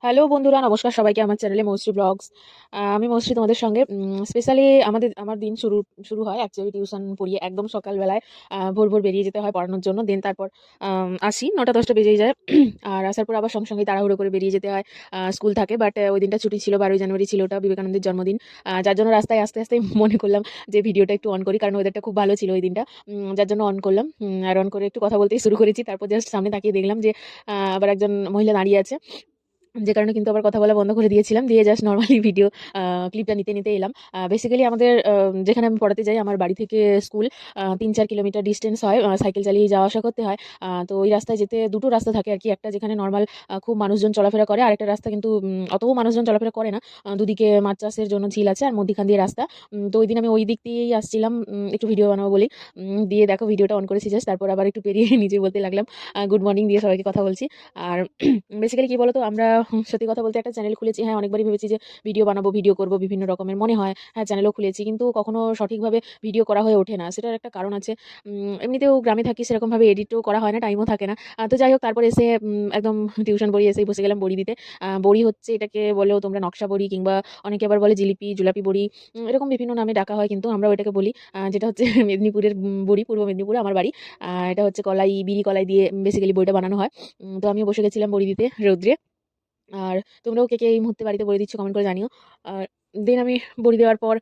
Hello বন্ধুরা, নমস্কার সবাইকে আমার চ্যানেলে মৌশ্রী ব্লগস। আমি মৌশ্রী তোমাদের সঙ্গে স্পেশালি আমার দিন শুরু শুরু হয় অ্যাকচুয়ালি টিউশন পড়িয়ে একদম সকালবেলায় ভোর ভোর বেরিয়ে যেতে হয় পড়ানোর জন্য। দেন তারপর আসি 9টা 10টা বেজেই যায়। আর আসার পর আবার সঙ্গে সঙ্গে তাড়াহুড়ো করে বেরিয়ে যেতে হয়, স্কুল থাকে। বাট ওই দিনটা ছুটি ছিল, 12ই জানুয়ারি ছিল, ওটা বিবেকানন্দের জন্মদিন। যার জন্য রাস্তায় আস্তে আস্তে মনে করলাম যে ভিডিওটা একটু অন করি, কারণ ওয়েদারটা খুব ভালো ছিল ওই দিনটা। যার জন্য অন করলাম। আর অন করে একটু কথা বলতেই শুরু করেছি, তারপর জাস্ট সামনে তাকিয়ে দেখলাম যে আবার একজন মহিলা দাঁড়িয়ে আছে, যে কারণে কিন্তু আবার কথা বলা বন্ধ করে দিয়েছিলাম, দিয়ে জাস্ট নর্মালি ভিডিও ক্লিপটা নিতে নিতে এলাম। বেসিক্যালি আমাদের যেখানে আমি পড়াতে যাই, আমার বাড়ি থেকে স্কুল 3-4 কিলোমিটার ডিস্টেন্স হয়, সাইকেল চালিয়ে যাওয়া আসা করতে হয়। তো ওই রাস্তায় যেতে দুটো রাস্তা থাকে আর কি, একটা যেখানে নর্মাল খুব মানুষজন চলাফেরা করে, আরেকটা রাস্তা কিন্তু অতও মানুষজন চলাফেরা করে না। দুদিকে মাছ চাষের জন্য ঝিল আছে, আর মধ্যিখান দিয়ে রাস্তা। তো ওই দিন আমি ওই দিক দিয়েই আসছিলাম একটু ভিডিও বানাবো বলি। দিয়ে দেখো ভিডিওটা অন করেছি জাস্ট, তারপর আবার একটু পেরিয়ে নিজে বলতে লাগলাম গুড মর্নিং দিয়ে সবাইকে কথা বলছি। আর বেসিক্যালি কি বলতো, আমরা সত্যি কথা বলতে একটা চ্যানেল খুলেছি। হ্যাঁ, অনেকবারই ভেবেছি যে ভিডিও বানাবো, ভিডিও করব, বিভিন্ন রকমের মনে হয়। হ্যাঁ, চ্যানেলও খুলেছি, কিন্তু কখনো সঠিকভাবে ভিডিও করা হয়ে ওঠে না। সেটার একটা কারণ আছে। এমনিতেও গ্রামে থাকি, সেরকমভাবে এডিটও করা হয় না, টাইমও থাকে না। তো যাই হোক, তারপর এসে একদম টিউশন বড়ি এসেই বসে গেলাম বড়ি দিতে। বড়ি হচ্ছে, এটাকে বলেও তোমরা নকশা বড়ি, কিংবা অনেকে আবার বলে জিলিপি, জুলাপি বড়ি, এরকম বিভিন্ন নামে ডাকা হয়, কিন্তু আমরা ওইটাকে বলি যেটা হচ্ছে মেদিনীপুরের বড়ি, পূর্ব মেদিনীপুরে আমার বাড়ি। এটা হচ্ছে কলাই, বিড়ি কলাই দিয়ে বেসিক্যালি বড়িটা বানানো হয়। তো আমিও বসে গেছিলাম বড়ি দিতে রৌদ্রে। আর তোমরাও কে কে এই মুহূর্তে বাড়িতে বলে দিচ্ছ কমেন্ট করে জানিও। আর দেন আমি বড়ি দেওয়ার পর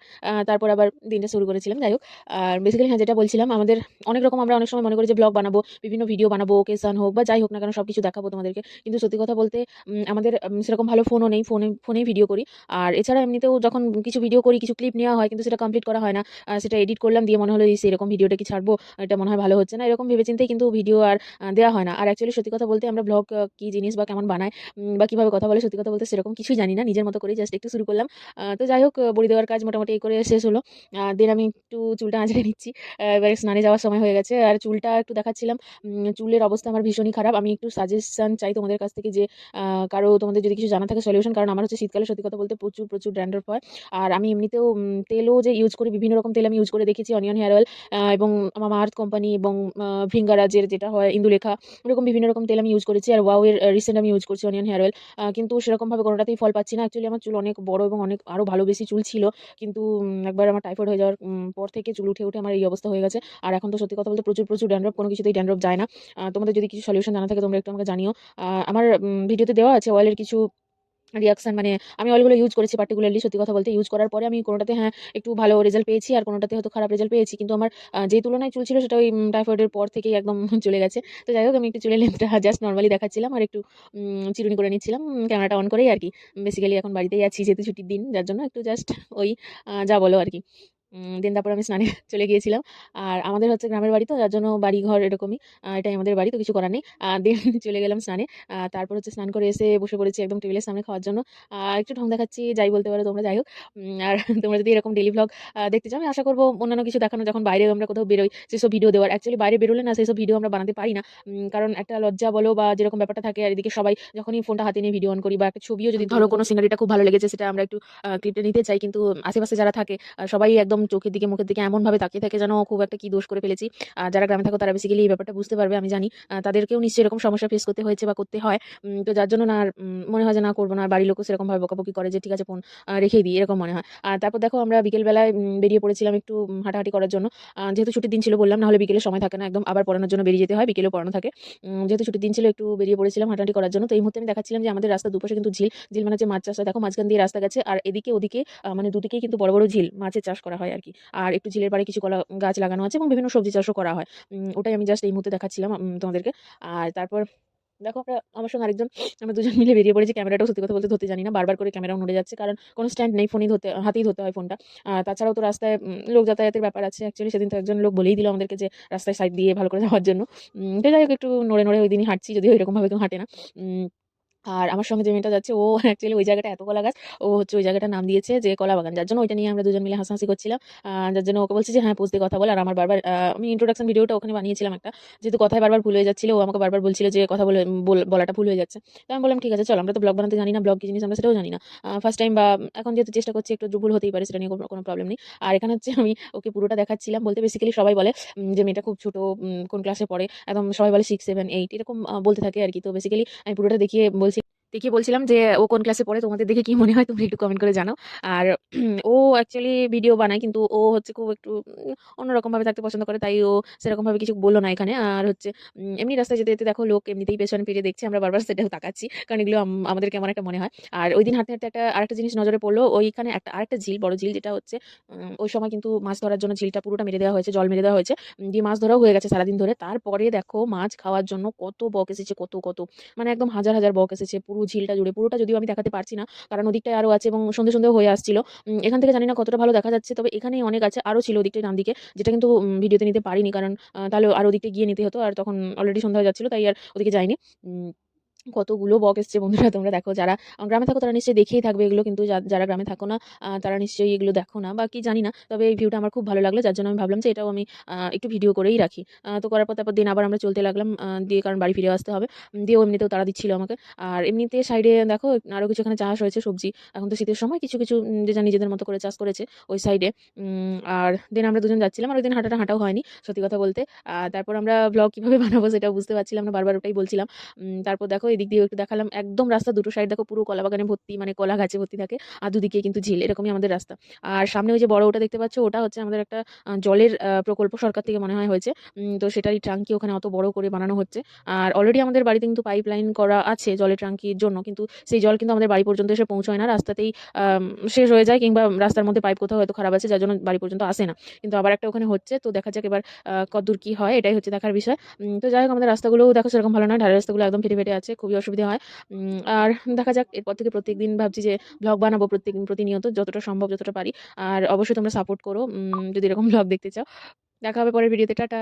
তারপর আবার দিনটা শুরু করেছিলাম। যাই হোক, আর বেসিক্যালি হ্যাঁ, যেটা বলছিলাম, আমাদের অনেক রকম, আমরা অনেক সময় মনে করি যে ব্লগ বানাবো, বিভিন্ন ভিডিও বানাবো, ওকেশন হোক বা যাই হোক না কেন সব কিছু দেখাবো তোমাদেরকে। কিন্তু সত্যি কথা বলতে আমাদের সেরকম ভালো ফোনও নেই, ফোনেই ভিডিও করি। আর এছাড়া এমনিতেও যখন কিছু ভিডিও করি, কিছু ক্লিপ নেওয়া হয়, কিন্তু সেটা কমপ্লিট করা হয় না। সেটা এডিট করলাম, দিয়ে মনে হলো সেরকম ভিডিওটা কি ছাড়বো, এটা মনে হয় ভালো হচ্ছে না, এরকম ভেবেচিন্তেই কিন্তু ভিডিও আর দেওয়া হয় না। আর অ্যাকচুয়ালি সত্যি কথা বলতে আমরা ব্লগ কি জিনিস বা কেমন বানায় বা কিভাবে কথা বলে, সত্যি কথা বলতে সেরকম কিছুই জানি না, নিজের মতো করে জাস্ট একটু শুরু করলাম। তো যাই হোক, বড়ি দেওয়ার কাজ মোটামুটি এই করে শেষ হলো। দেন আমি একটু চুলটা আঁচড়ে নিচ্ছি। এবারে স্নানে যাওয়ার সময় হয়ে গেছে, আর চুলটা একটু দেখাচ্ছিলাম। চুলের অবস্থা আমার ভীষণই খারাপ। আমি একটু সাজেশন চাই তোমাদের কাছ থেকে, যে কারো তোমাদের যদি কিছু জানা থাকে সলিউশন, কারণ আমার হচ্ছে শীতকালে সত্যি কথা বলতে প্রচুর প্রচুর ড্যান্ড্রফ হয়। আর আমি এমনিতেও তেলও যে ইউজ করি, বিভিন্ন রকম তেল আমি ইউজ করে দেখেছি, অনিয়ন হেয়ার অয়েল এবং মামা আর্থ কোম্পানি এবং ভৃঙ্গারাজের যেটা হয় ইন্দুলেখা, এরকম বিভিন্ন রকম তেল আমি ইউজ করেছি। আর ওয়াও এর রিসেন্ট আমি ইউজ করছি অনিয়ন হেয়ার অয়েল। কিন্তু সেরকমভাবে কোনোটাতেই ফল পাচ্ছি না। অ্যাকচুয়ালি আমার চুল অনেক বড় এবং অনেক আরও ভালো বেশি চুল ছিল, কিন্তু একবার আমার টাইফয়েড হয়ে যাওয়ার পর থেকে চুল উঠে উঠে আমার এই অবস্থা হয়ে গেছে। আর এখন তো সত্যি কথা বলতে প্রচুর প্রচুর ড্যান্ড্রফ, কোনো কিছুতেই ড্যান্ড্রফ যায় না। তোমাদের যদি কিছু সলিউশন জানা থাকে তোমরা একটু আমাকে জানিও। আমার ভিডিওতে দেওয়া আছে অয়েলের কিছু রিয়াকশন, মানে আমি অয়েলগুলো ইউজ করেছি পার্টিকুলারলি, সত্যি কথা বলতে ইউজ করার পরে আমি কোনোটাতে হ্যাঁ একটু ভালো রেজাল্ট পেয়েছি, আর কোনোটাতে হয়তো খারাপ রেজাল্ট পেয়েছি। কিন্তু আমার যে তুলনায় চুল ছিল সেটা ওই টাইফয়েডের পর থেকেই একদম চলে গেছে। তো যাই হোক, আমি একটু চুলের লেন্থটা জাস্ট নর্মালি দেখাচ্ছিলাম, আর একটু চিরুনি করে নিচ্ছিলাম ক্যামেরাটা অন করেই আর কি। বেসিক্যালি এখন বাড়িতেই আছি, যেহেতু ছুটির দিন, যার জন্য একটু জাস্ট ওই যা বলো আর কি। দেন তারপর আমি স্নানে চলে গিয়েছিলাম। আর আমাদের হচ্ছে গ্রামের বাড়ি, তো যার জন্য বাড়ি ঘর এরকমই, এটাই আমাদের বাড়ি, তো কিছু করার নেই। দেন চলে গেলাম স্নানে। তারপর হচ্ছে স্নান করে এসে বসে পড়েছি একদম টেবিলের সামনে খাওয়ার জন্য। একটু ঢং দেখাচ্ছি, যাই বলতে পারো তোমরা, যাই হোক। আর তোমরা যদি এরকম ডেইলি ভ্লগ দেখতে চাও, আমি আশা করবো অন্যান্য কিছু দেখানো, যখন বাইরে আমরা কোথাও বেরোই সেসব ভিডিও দেওয়ার। অ্যাকচুয়ালি বাইরে বেরোলে না সেসব ভিডিও আমরা বানাতে পারি না, কারণ একটা লজ্জা বলো বা যেরকম ব্যাপারটা থাকে। আর এদিকে সবাই যখনই ফোনটা হাতে নিয়ে ভিডিও অন করি, বা একটা ছবিও যদি ধরো কোনো সিনারিটা খুব ভালো লেগেছে, সেটা আমরা একটু ক্লিপটা নিতে চাই, কিন্তু আশেপাশে যারা থাকে সবাই একদম চোখের দিকে মুখের দিকে এমনভাবে তাকিয়ে থাকে যেন খুব একটা কি দোষ করে ফেলেছি। যারা গ্রামে থাকো তারা বেসিক্যালি এই ব্যাপারটা বুঝতে পারবে, আমি জানি। তাদেরকেও নিশ্চয়ই এরকম সমস্যা ফেস করতে হয়েছে বা করতে হয়। তো যার জন্য না আর মনে হয় যে না করবো না। আর বাড়ির লোকও সেরকম ভাবে বকাবকি করে যে ঠিক আছে ফোন রেখেই দিই, এরকম মনে হয়। আর তারপর দেখো, আমরা বিকেলবেলায় বেরিয়ে পড়েছিলাম একটু হাঁটাহাঁটি করার জন্য। যেহেতু ছুটির দিন ছিল বললাম, না হলে বিকেলে সময় থাকে না, একদম আবার পড়ানোর জন্য বেরিয়ে যেতে হয়, বিকেলেও পড়ানো থাকে। যেহেতু ছুটির দিন ছিল, একটু বেরিয়ে পড়েছিলাম হাঁটাহাঁটি করার জন্য। তো এই মুহূর্তে আমি দেখাচ্ছিলাম যে আমাদের রাস্তার দুপাশে কিন্তু ঝিল, ঝিল মানে যে মাছ চাষ হয়, দেখো মাঝখান দিয়ে রাস্তা গেছে, আর এদিকে ওদিকে মানে দুদিকেই কিন্তু বড় বড় ঝিল, মাছের চাষ করা হয় আর কি। আর একটু ঝিলের পাড়ে কিছু কলা গাছ লাগানো আছে এবং বিভিন্ন সবজি চাষও করা হয়। ওটাই আমি জাস্ট এই মুহূর্তে দেখাচ্ছিলাম তোমাদেরকে। আর তারপর দেখো, আমার সঙ্গে আরেকজন, আমরা দুজন মিলে বেরিয়ে পড়েছি। ক্যামেরাটাও সত্যি কথা বলতে ধরতে জানি না, বারবার করে ক্যামেরাও নড়ে যাচ্ছে, কারণ কোনো স্ট্যান্ড নেই, ফোনই ধরতে, হাতেই ধরতে হয় ফোনটা। তাছাড়াও তো রাস্তায় লোক যাতায়াতের ব্যাপার আছে। অ্যাকচুয়ালি সেদিন তো একজন লোক বলেই দিল আমাদেরকে যে রাস্তায় সাইড দিয়ে ভালো করে যাওয়ার জন্য। তো যাই হোক, একটু নড়ে নড়ে ওই দিনই হাঁটছি, যদিও এরকম ভাবে কেউ হাঁটে না। আর আমার সঙ্গে যে মেয়েটা যাচ্ছে, ও অ্যাকচুয়ালি ওই জায়গাটা এত কলা গাছ, ও হচ্ছে ওই জায়গাটার নাম দিয়েছে যে কলা বাগান, যার জন্য ওইটা নিয়ে আমরা দুজন মিলে হাসাহাসি করছিলাম। যার জন্য ওকে বলছি যে হ্যাঁ পোজ দিয়ে কথা বল। আর আমার বারবার আমি ইন্ট্রোডাকশন ভিডিওটা ওখানে বানিয়েছিলাম একটা, যেহেতু কথায় বারবার ভুল হয়ে যাচ্ছিল, ও আমাকে বারবার বলছিল যে কথা বলে বলাটা ভুল হয়ে যাচ্ছে। তো আমি বললাম ঠিক আছে চল, আমরা তো ব্লগ বানাতে জানি না, ব্লগ কি জিনিস আমরা সেটাও জানি না, ফার্স্ট টাইম, বা এখন যেহেতু চেষ্টা করছি, একটু ভুল হতেই পারে, সেটা নিয়ে কোনো প্রবলেম নেই। আর এখানে হচ্ছে আমি ওকে পুরোটা দেখাচ্ছিলাম, বলতে বেসিক্যালি সবাই বলে যে মেয়েটা খুব ছোট, কোন ক্লাসে পড়ে, একদম সবাই বলে 6, 7, 8 এরকম বলতে থাকে আর কি। তো বেসিক্যালি আমি পুরোটা দেখিয়ে বলছি। দেখিয়ে বলছিলাম যে ও কোন ক্লাসে পড়ে, তোমাদের দেখে কি মনে হয় তোমরা একটু কমেন্ট করে জানাও। আর ও অ্যাকচুয়ালি ভিডিও বানায়, কিন্তু ও হচ্ছে খুব একটু অন্যরকম ভাবে থাকতে পছন্দ করে, তাই ও সেরকম ভাবে কিছু বললো না এখানে। আর হচ্ছে এমনি রাস্তায় যেতে যেতে দেখো লোক এমনিতেই পেছনে ফিরে দেখছে, আমরা বারবার সেটাও তাকাচ্ছি, কারণ এগুলো আমাদের কেমন একটা মনে হয়। আর ওই দিন হাঁটতে হাঁটতে আরেকটা জিনিস নজরে পড়লো, ওইখানে আরেকটা ঝিল, বড় ঝিল, যেটা হচ্ছে ওই সময় কিন্তু মাছ ধরার জন্য ঝিলটা পুরোটা মেরে দেওয়া হয়েছে, জল মেরে দেওয়া হয়েছে, দিয়ে মাছ ধরাও হয়ে গেছে সারাদিন ধরে। তারপরে দেখো মাছ খাওয়ার জন্য কত বক এসেছে, কত কত, মানে একদম হাজার হাজার বক এসেছে পুরো ঝিলটা জুড়ে। পুরোটা যদিও আমি দেখাতে পারছি না, কারণ ওদিকটায় আরো আছে এবং সন্ধে সন্ধে হয়ে আসছিল। এখান থেকে জানি না কতটা ভালো দেখা যাচ্ছে, তবে এখানেই অনেক আছে, আরো ছিল ওদিকটায় ডান দিকে, যেটা কিন্তু ভিডিওতে নিতে পারিনি, কারণ তাহলে আরো ওদিকটা গিয়ে নিতে হতো, আর তখন অলরেডি সন্ধ্যা হয়ে যাচ্ছিল, তাই আর ওদিকে যাইনি। উম, কতগুলো বক এসছে বন্ধুরা, তোমরা দেখো যারা গ্রামে থাকো তারা নিশ্চয়ই দেখেই থাকবে এগুলো, কিন্তু যারা গ্রামে থাকো না তারা নিশ্চয়ই এগুলো দেখো না, বা কি জানি না, তবে এই ভিউটা আমার খুব ভালো লাগলো, যার জন্য আমি ভাবলাম যে এটাও আমি একটু ভিডিও করেই রাখি। তো করার পর তারপর দিন আবার আমরা চলতে লাগলাম, দিয়ে কারণ বাড়ি ফিরে আসতে হবে। দিয়ে ও এমনিতেও তারা দিচ্ছিল আমাকে। আর এমনিতে সাইডে দেখো আরো কিছু এখানে চাষ হয়েছে সবজি, এখন তো শীতের সময় কিছু কিছু যে যা নিজেদের মতো করে চাষ করেছে ওই সাইডে। আর দিন আমরা দুজন যাচ্ছিলাম, আর ওই দিন হাঁটাও হয়নি সত্যি কথা বলতে। তারপর আমরা ব্লগ কিভাবে বানাবো সেটাও বুঝতে পারছিলাম না, বারবার ওটাই বলছিলাম। তারপর দেখো এদিক দিয়ে একটু দেখালাম, একদম রাস্তা দুটো সাইড দেখো পুরো কলা বাগানে ভর্তি, মানে কলা গাছে ভর্তি থাকে, আর দুদিকে কিন্তু ঝিল, এরকমই আমাদের রাস্তা। আর সামনে ওই যে বড় ওটা দেখতে পাচ্ছ, ওটা হচ্ছে আমাদের একটা জলের প্রকল্প, সরকার থেকে মনে হয় হয়েছে। তো সেটারই ট্যাঙ্কি ওখানে অত বড় করে বানানো হচ্ছে। আর অলরেডি আমাদের বাড়িতে কিন্তু পাইপ লাইন করা আছে জলের ট্যাঙ্কির জন্য, কিন্তু সেই জল কিন্তু আমাদের বাড়ি পর্যন্ত এসে পৌঁছয় না, রাস্তাতেই শেষ হয়ে যায়, কিংবা রাস্তার মধ্যে পাইপ কোথাও হয়তো খারাপ আছে যার জন্য বাড়ি পর্যন্ত আসে না। কিন্তু আবার একটা ওখানে হচ্ছে, তো দেখা যাক এবার কতদূর কি হয়, এটাই হচ্ছে দেখার বিষয়। তো যাই হোক, আমাদের রাস্তাগুলো দেখো সেরকম ভালো নয়, ঢালের রাস্তাগুলো একদম ফেটে ফেটে আছে, খুবই অসুবিধা হয়। আর দেখা যাক, এরপর থেকে প্রত্যেকদিন ভাবছি যে ব্লগ বানাবো, প্রতিনিয়ত যতটা সম্ভব, যতটা পারি। আর অবশ্যই তোমরা সাপোর্ট করো যদি এরকম ব্লগ দেখতে চাও। দেখা হবে পরের ভিডিওতে, টাটা।